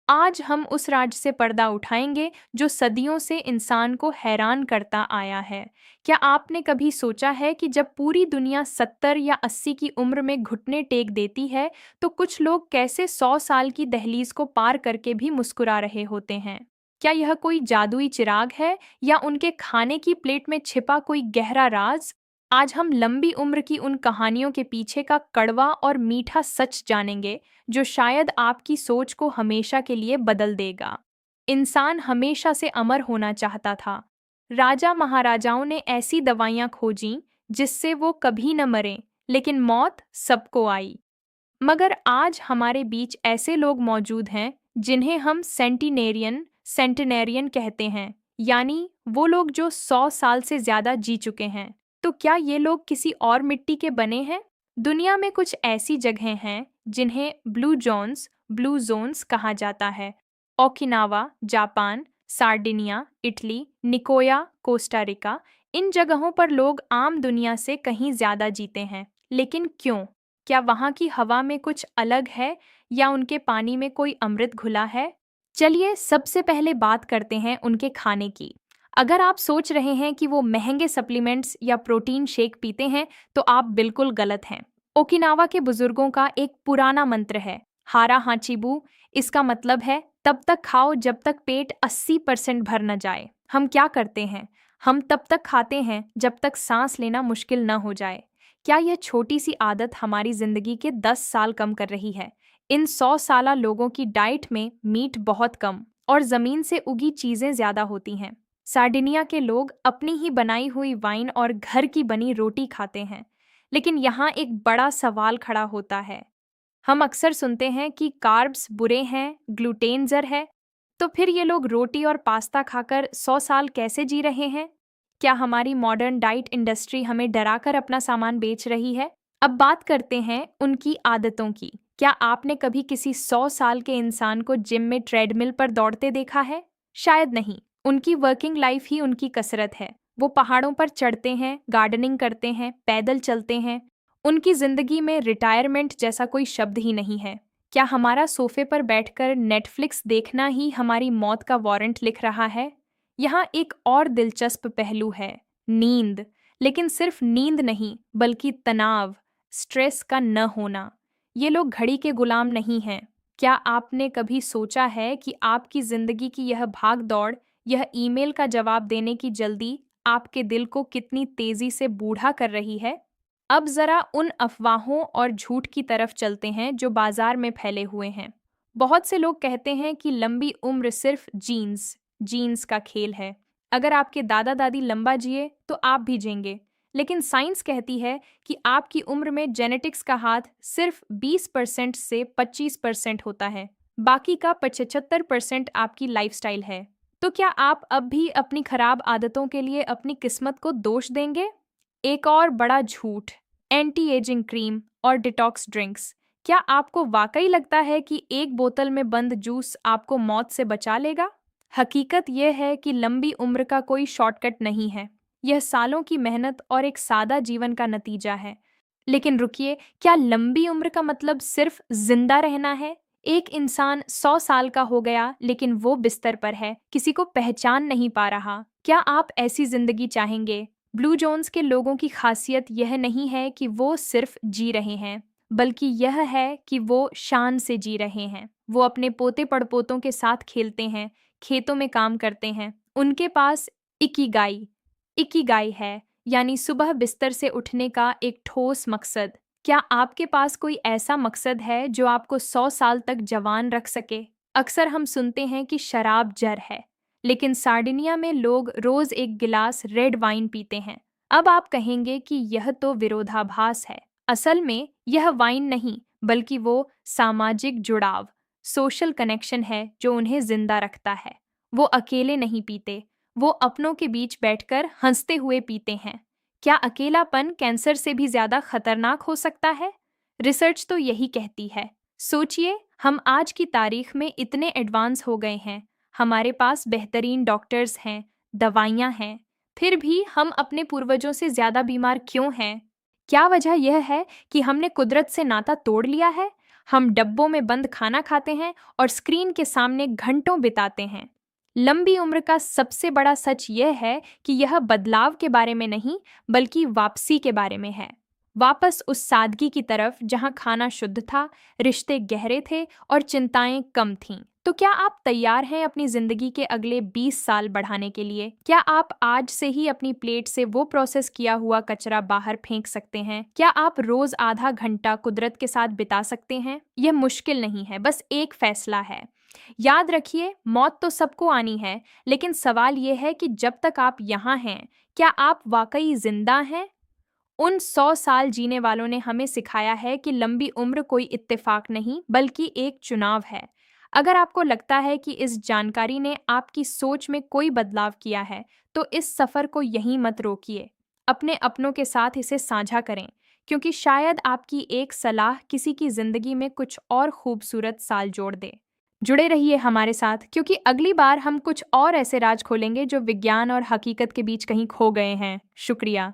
आज हम उस राज से पर्दा उठाएंगे जो सदियों से इंसान को हैरान करता आया है। क्या आपने कभी सोचा है कि जब पूरी दुनिया 70 या 80 की उम्र में घुटने टेक देती है, तो कुछ लोग कैसे 100 साल की दहलीज को पार करके भी मुस्कुरा रहे होते हैं? क्या यह कोई जादुई चिराग है या उनके खाने की प्लेट में छिपा कोई गहरा राज? आज हम लंबी उम्र की उन कहानियों के पीछे का कड़वा और मीठा सच जानेंगे, जो शायद आपकी सोच को हमेशा के लिए बदल देगा। इंसान हमेशा से अमर होना चाहता था। राजा महाराजाओं ने ऐसी दवाइयां खोजीं जिससे वो कभी न मरे, लेकिन मौत सबको आई। मगर आज हमारे बीच ऐसे लोग मौजूद हैं जिन्हें हम सेंटिनेरियन कहते हैं, यानी वो लोग जो 100 साल से ज्यादा जी चुके हैं। तो क्या ये लोग किसी और मिट्टी के बने हैं? दुनिया में कुछ ऐसी जगहें हैं जिन्हें ब्लू जोन्स कहा जाता है। Okinawa, Japan, Sardinia, Italy, Nicoya, Costa Rica. इन जगहों पर लोग आम दुनिया से कहीं ज्यादा जीते हैं। लेकिन क्यों? क्या वहाँ की हवा में कुछ अलग है या उनके पानी में कोई अमृत घुला है? चलिए सबसे पहले बात करते हैं उनके खाने की। अगर आप सोच रहे हैं कि वो महंगे सप्लीमेंट्स या प्रोटीन शेक पीते हैं, तो आप बिल्कुल गलत हैं। ओकिनावा के बुजुर्गों का एक पुराना मंत्र है, हारा हाचिबू। इसका मतलब है तब तक खाओ जब तक पेट 80% भर न जाए। हम क्या करते हैं? हम तब तक खाते हैं जब तक सांस लेना मुश्किल न हो जाए। क्या यह छोटी सी आदत हमारी जिंदगी के 10 साल कम कर रही है? इन 100 साला लोगों की डाइट में मीट बहुत कम और जमीन से उगी चीजें ज्यादा होती हैं। सार्डिनिया के लोग अपनी ही बनाई हुई वाइन और घर की बनी रोटी खाते हैं। लेकिन यहाँ एक बड़ा सवाल खड़ा होता है। हम अक्सर सुनते हैं कि कार्ब्स बुरे हैं, ग्लूटेन जहर है। तो फिर ये लोग रोटी और पास्ता खाकर 100 साल कैसे जी रहे हैं? क्या हमारी मॉडर्न डाइट इंडस्ट्री हमें डराकर अपना सामान बेच रही है? अब बात करते हैं उनकी आदतों की। क्या आपने कभी किसी 100 साल के इंसान को जिम में ट्रेडमिल पर दौड़ते देखा है? शायद नहीं। उनकी वर्किंग लाइफ ही उनकी कसरत है। वो पहाड़ों पर चढ़ते हैं, गार्डनिंग करते हैं, पैदल चलते हैं। उनकी जिंदगी में रिटायरमेंट जैसा कोई शब्द ही नहीं है। क्या हमारा सोफे पर बैठकर नेटफ्लिक्स देखना ही हमारी मौत का वारंट लिख रहा है? यहाँ एक और दिलचस्प पहलू है, नींद। लेकिन सिर्फ नींद नहीं, बल्कि तनाव, स्ट्रेस का न होना। ये लोग घड़ी के गुलाम नहीं हैं। क्या आपने कभी सोचा है कि आपकी जिंदगी की यह भाग दौड़, यह ईमेल का जवाब देने की जल्दी आपके दिल को कितनी तेजी से बूढ़ा कर रही है? अब जरा उन अफवाहों और झूठ की तरफ चलते हैं जो बाजार में फैले हुए हैं। बहुत से लोग कहते हैं कि लंबी उम्र सिर्फ जीन्स का खेल है। अगर आपके दादा दादी लंबा जिए तो आप भी जिएंगे। लेकिन साइंस कहती है कि आपकी उम्र में जेनेटिक्स का हाथ सिर्फ 20% से 25% होता है। बाकी का 75% आपकी लाइफस्टाइल है। तो क्या आप अब भी अपनी खराब आदतों के लिए अपनी किस्मत को दोष देंगे? एक और बड़ा झूठ, एंटी एजिंग क्रीम और डिटॉक्स ड्रिंक्स। क्या आपको वाकई लगता है कि एक बोतल में बंद जूस आपको मौत से बचा लेगा? हकीकत यह है कि लंबी उम्र का कोई शॉर्टकट नहीं है। यह सालों की मेहनत और एक सादा जीवन का नतीजा है। लेकिन रुकिए, क्या लंबी उम्र का मतलब सिर्फ जिंदा रहना है? एक इंसान 100 साल का हो गया लेकिन वो बिस्तर पर है, किसी को पहचान नहीं पा रहा। क्या आप ऐसी जिंदगी चाहेंगे? ब्लू जोन्स के लोगों की खासियत यह नहीं है कि वो सिर्फ जी रहे हैं, बल्कि यह है कि वो शान से जी रहे हैं। वो अपने पोते पड़पोतों के साथ खेलते हैं, खेतों में काम करते हैं। उनके पास इकिगाई इकिगाई है, यानी सुबह बिस्तर से उठने का एक ठोस मकसद। क्या आपके पास कोई ऐसा मकसद है जो आपको 100 साल तक जवान रख सके? अक्सर हम सुनते हैं कि शराब जहर है, लेकिन सार्डिनिया में लोग रोज एक गिलास रेड वाइन पीते हैं। अब आप कहेंगे कि यह तो विरोधाभास है। असल में यह वाइन नहीं, बल्कि वो सामाजिक जुड़ाव, सोशल कनेक्शन है जो उन्हें जिंदा रखता है। वो अकेले नहीं पीते, वो अपनों के बीच बैठकर हंसते हुए पीते हैं। क्या अकेलापन कैंसर से भी ज्यादा खतरनाक हो सकता है? रिसर्च तो यही कहती है। सोचिए, हम आज की तारीख में इतने एडवांस हो गए हैं, हमारे पास बेहतरीन डॉक्टर्स हैं, दवाइयाँ हैं, फिर भी हम अपने पूर्वजों से ज्यादा बीमार क्यों हैं? क्या वजह यह है कि हमने कुदरत से नाता तोड़ लिया है? हम डब्बों में बंद खाना खाते हैं और स्क्रीन के सामने घंटों बिताते हैं। लंबी उम्र का सबसे बड़ा सच यह है कि यह बदलाव के बारे में नहीं, बल्कि वापसी के बारे में है। वापस उस सादगी की तरफ जहां खाना शुद्ध था, रिश्ते गहरे थे और चिंताएं कम थीं। तो क्या आप तैयार हैं अपनी जिंदगी के अगले 20 साल बढ़ाने के लिए? क्या आप आज से ही अपनी प्लेट से वो प्रोसेस किया हुआ कचरा बाहर फेंक सकते हैं? क्या आप रोज आधा घंटा कुदरत के साथ बिता सकते हैं? यह मुश्किल नहीं है, बस एक फैसला है। याद रखिए, मौत तो सबको आनी है, लेकिन सवाल यह है कि जब तक आप यहाँ हैं, क्या आप वाकई जिंदा हैं? उन 100 साल जीने वालों ने हमें सिखाया है कि लंबी उम्र कोई इत्तेफाक नहीं, बल्कि एक चुनाव है। अगर आपको लगता है कि इस जानकारी ने आपकी सोच में कोई बदलाव किया है, तो इस सफ़र को यहीं मत रोकिए। अपने अपनों के साथ इसे साझा करें, क्योंकि शायद आपकी एक सलाह किसी की ज़िंदगी में कुछ और खूबसूरत साल जोड़ दे। जुड़े रहिए हमारे साथ, क्योंकि अगली बार हम कुछ और ऐसे राज खोलेंगे जो विज्ञान और हकीकत के बीच कहीं खो गए हैं। शुक्रिया।